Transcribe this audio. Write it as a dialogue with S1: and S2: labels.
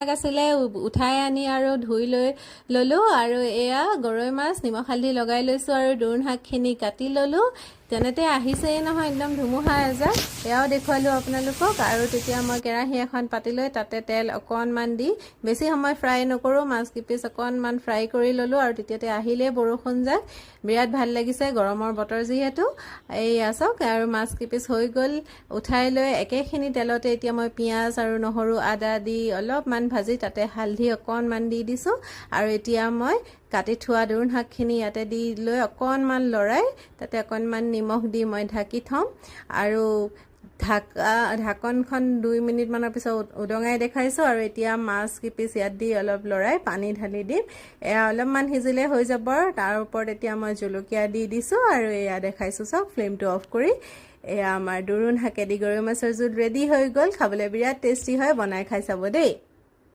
S1: আছিলে উঠাই আনি আৰু ধুই লৈ ললো আৰু এয়া গৰৈ মাছ নিমখ হালধি লগাই লৈছো আৰু দোৰোণ শাকখিনি কাটি ললো তেনেতে আহিছেই নহয় একদম ধুমুহা এজাক এয়াও দেখুৱালো আপোনালোকক আৰু তেতিয়া মই কেৰাহী এখন পাতি লৈ তাতে তেল অকণমান দি বেছি সময় ফ্ৰাই নকৰো মাছ কিপিচ অকণমান ফ্ৰাই কৰি ললো আৰু তেতিয়াতে আহিলে বৰষুণ যাক বিৰাট ভাল লাগিছে গৰমৰ বতৰ যিহেতু এইয়া চাওক আৰু মাছ কিপিচ হৈ গ'ল উঠাই লৈ একেখিনি তেলতে এতিয়া মই পিঁয়াজ আৰু নহৰু আদা দি অলপমান ভাজি তাতে হালধি অকণমান দি দিছো আৰু এতিয়া মই কাটি থোৱা দোৰোণ শাকখিনি ইয়াতে দি লৈ অকণমান লৰাই তাতে অকণমান নিমখ দি মই ঢাকি থম আৰু ঢাকনখন 2 মিনিটমানৰ পিছত উদঙাই দেখাইছো আৰু এতিয়া মাছ কিপিচ ইয়াত দি অলপ লৰাই পানী ঢালি দিম এয়া অলপমান সিজিলে হৈ যাব তাৰ ওপৰত এতিয়া মই জলকীয়া দি দিছো আৰু এয়া দেখাইছো চাওক ফ্লেমটো অফ কৰি এয়া আমাৰ দোৰোণ শাকেদি গৰৈ মাছৰ জোল ৰেডি হৈ গ'ল খাবলৈ বিৰাট টেষ্টি হয় বনাই খাই চাব দেই